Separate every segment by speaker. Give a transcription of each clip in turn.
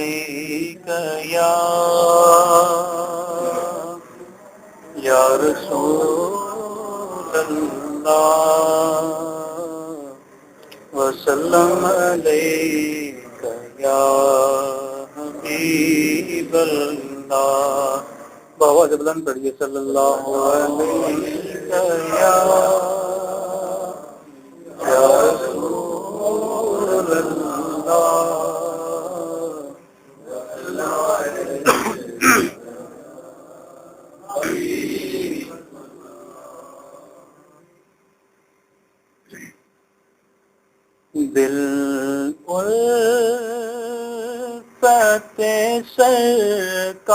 Speaker 1: علیک یا رسول اللہ وسلم علیک یا حبیب اللہ. بآواز بلند پڑھیے صلی اللہ علیہ یا رسول اللہ. دل الفت سرکار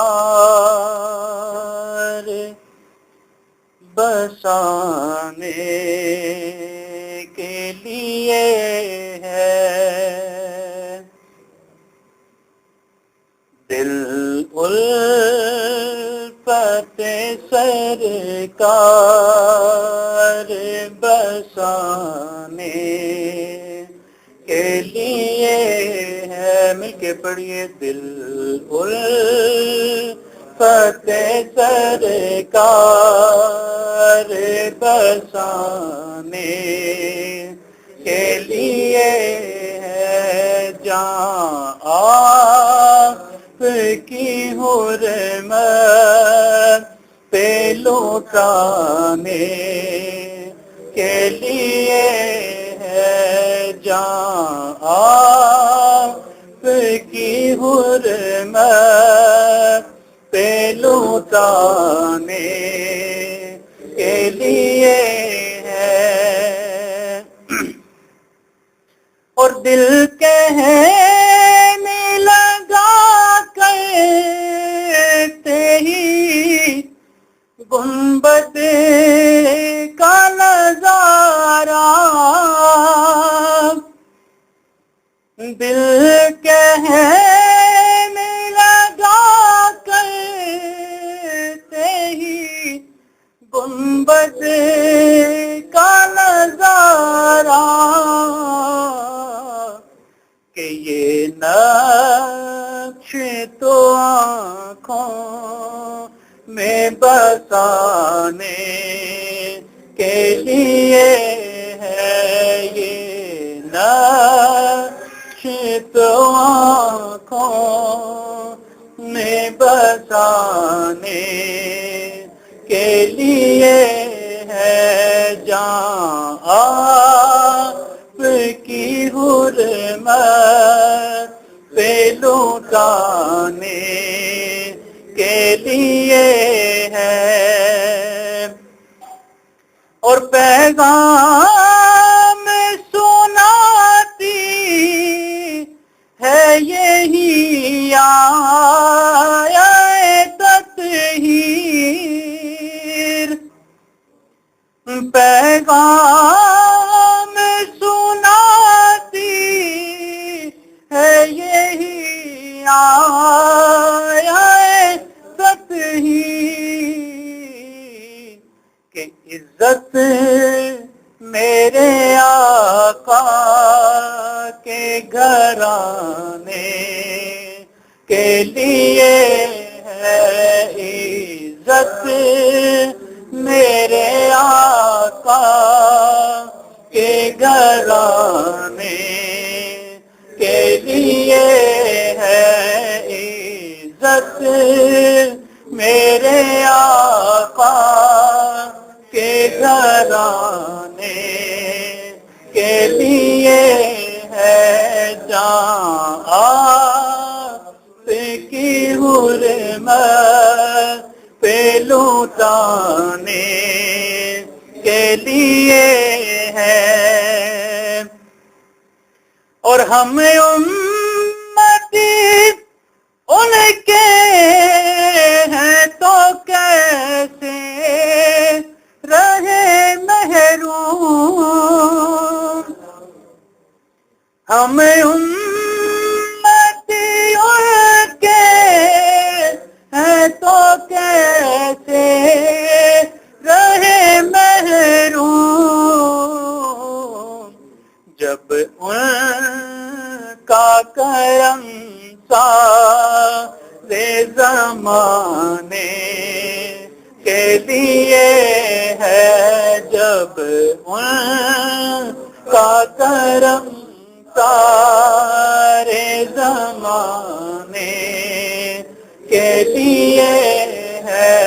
Speaker 1: بسانے کے لیے ہے. دل الفت سرکار بسانے کے لیے ہے. مل کے پڑھیے. دل الفت سرکار بسانے کے لیے ہے. جہاں آپ کی حرمت پہ لوٹانے کے لیے ہے. جہاں آپ کی حرمت پہ لوٹانے کے لیے ہے. اور دل کہنے لگا کرتے ہی گنبد کا نظارہ. دل کہنے لگا کرتے ہی گنبد کا نظارہ کہ یہ نقش تو آنکھوں میں بسانے کے لیے ہے. یہ نقش تو آنکھوں میں بسانے کے لیے ہے. جہاں آپ کی حرمت پہ لوٹانے کے لیے ہے. اور پیغام سناتی ہے یہی آیت تطہیر. پیغام سناتی ہے یہی آیت تطہیر کہ عزت میرے آقا کے گھرانے کے لیے ہے. عزت میرے آقا کے گھرانے کے لیے ہے. عزت میرے آقا کے گھرانے کے لیے ہے. جہاں آپ کی حرمت پہ لوٹانے کے لیے ہے. اور ہم امتی ان کے ہیں تو کیسے رہے محروم. ہم امتی ان کے ہیں تو کیسے رہے محروم. جب ان کا کرم سارے زمانے کے لیے ہے جب ان کا کرم سارے زمانے کے لیے ہے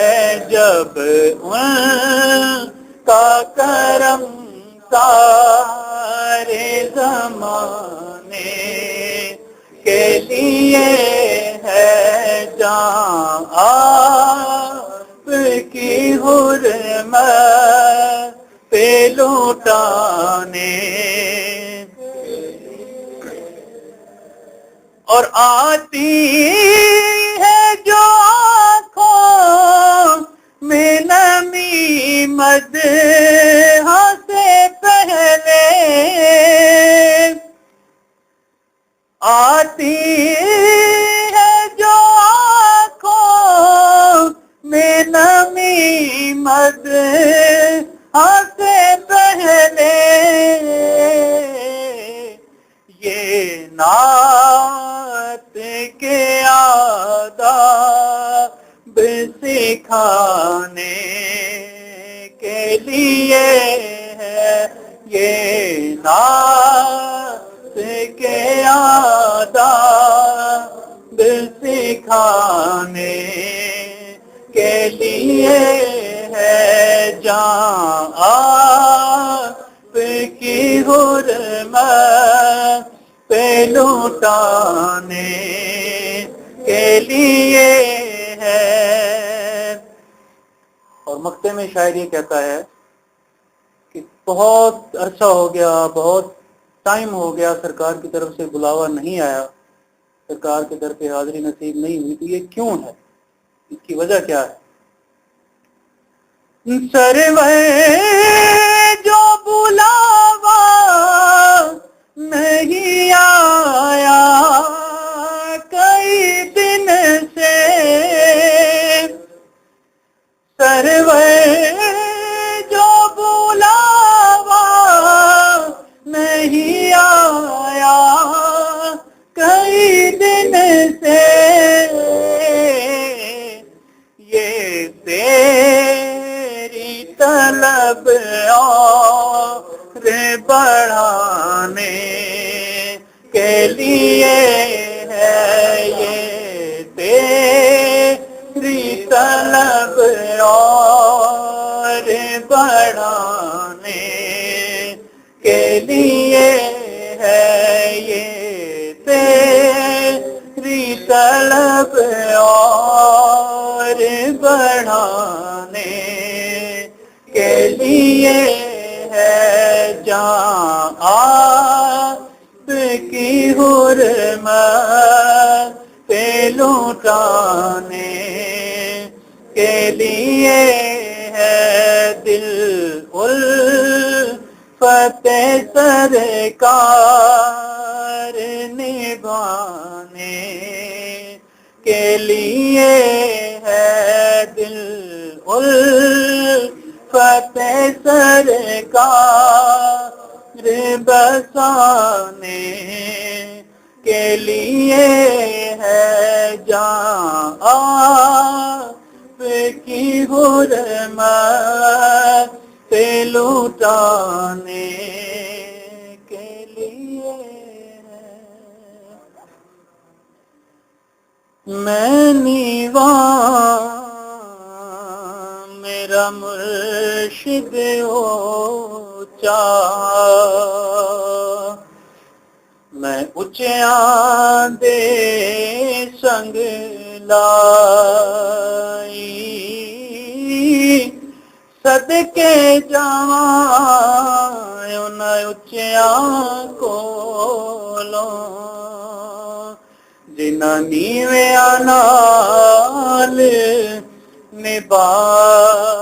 Speaker 1: جب ان کا کرم سارے زمانے کے لیے ہے جہاں آپ کی حرمت پہ لوٹانے اور آتی ہے جو آنکھوں میں نمی مدح سے پہلے آتی ہے جو آنکھوں میں نمی مدح سے پہلے یہ نعت کے آداب سکھانے کے لیے ہے یہ نعت کے آداب سکھانے کے لیے ہے جہاں آپ کی حرمت پہ لوٹانے کے لیے ہے۔ اور مقطع میں شاعر یہ کہتا ہے کہ بہت عرصہ ہو گیا، بہت ٹائم ہو گیا، سرکار کی طرف سے بلاوا نہیں آیا، سرکار کے در پہ حاضری نصیب نہیں ہوئی، تو یہ کیوں ہے؟ اس کی وجہ کیا ہے؟ سرور جو بلاوا نہیں آیا کئی دن سے، سرور جو بلاوا نہیں آیا کئی دن سے، یہ تیری طلب اور بڑھانے کے لیے ہے، یہ تیری طلب اور بڑھانے کے لیے ہے، یہ تیری طلب اور بڑھانے کے لیے ہے، جہاں آپ کی حرمت پہ لوٹانے کے لیے ہے، دل الفت سرکار نبھانے کے لیے ہے، دل الفت سرکار بسانے کے لیے ہے، جہاں آپ کی حرمت پہ لوٹانے کے لیے ہے۔ میں نیواں میرا مرشد اونچا، میں اونچیاں دے سنگ لائی، صدقے جاواں انہاں اونچیاں کولوں، جنہاں نیویاں نال نبھائی،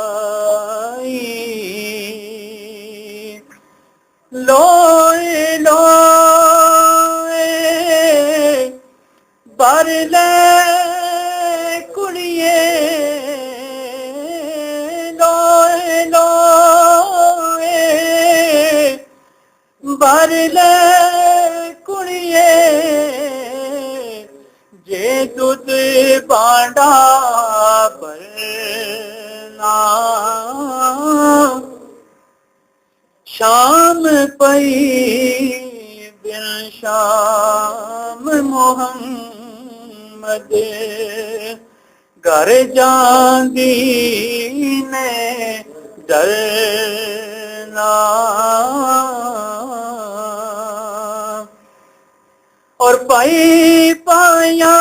Speaker 1: لوئے لوئے بر لے کڑیے، لوئے لوئے بر لے کڑیے، دودھ بانڈا بھرنا شام پئی بن شام محمد گھر جاندی نے ڈرنا اور پائی پایا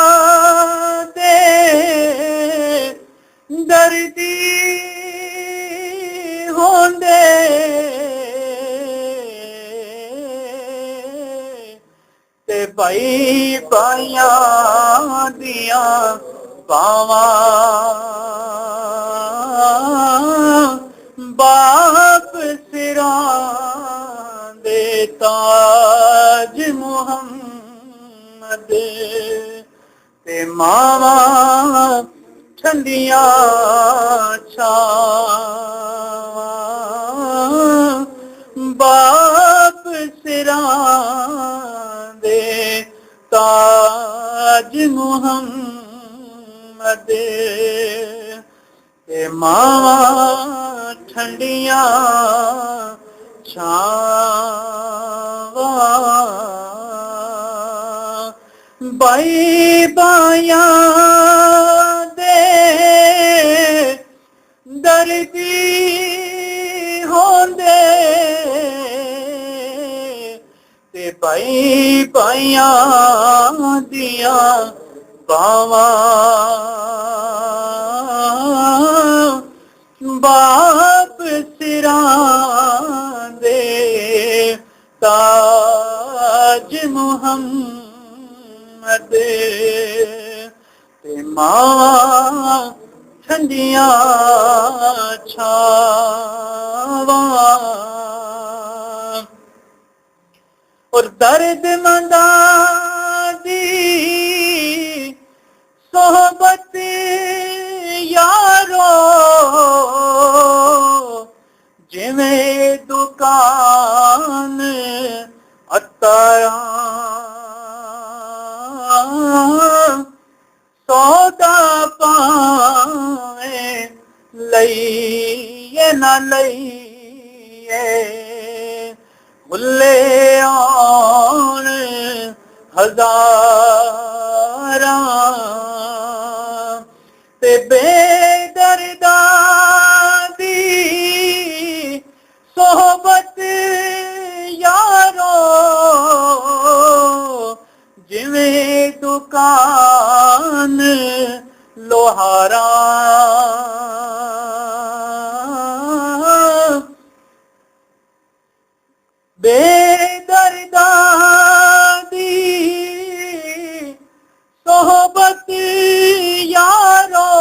Speaker 1: دے دردی ہوندے تے پائی پایا دیاں باواں باپ سراں دے تاج محمد تے ماواں ٹھنڈیاں چھاواں باپ سراں دے تاج محمد تے ماواں ٹھنڈیاں چھاواں بائی بایاں دے دردی ہوندے تے بائی بایاں دیاں باواں باپ سراں دے تاج محمد تے ماواں ٹھنڈیاں چھاواں اور درد منداں دی صحبت یارو جویں دکان عطاراں سودا پائیں لئیے نہ لئیے بھلے آن ہزاراں تے بے درداں دی صحبت یارو جویں دکان لوہاراں بے درداں دی صحبت یارو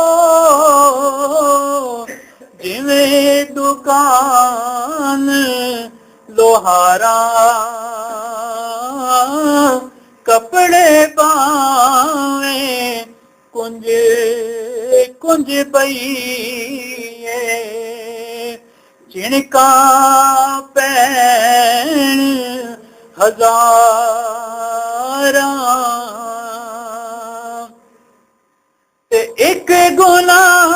Speaker 1: جویں دکان لوہاراں کپڑے پاویں کنج کنج پئیے چنکاں پین ہزاراں تے ایک گناہ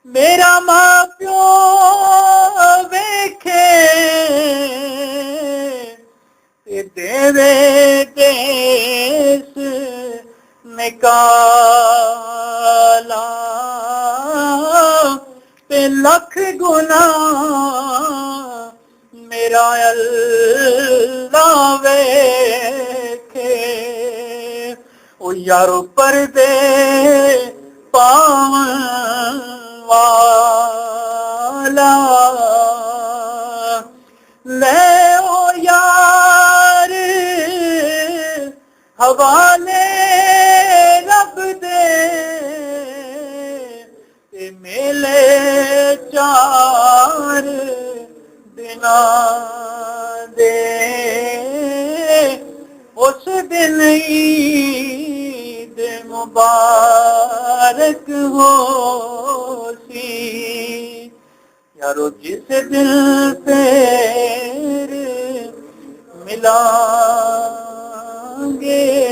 Speaker 1: میرا ماں پیو ویکھے تے دیوے دیس نکالا تے لکھ گناہ میرا اللہ ویکھے او یارو پردے پاون والا لے او یار حوالے رب دے تے میلے چار دناں دے اس دن عید مبارک ہو سی یارو جس دل پیر ملائیں گے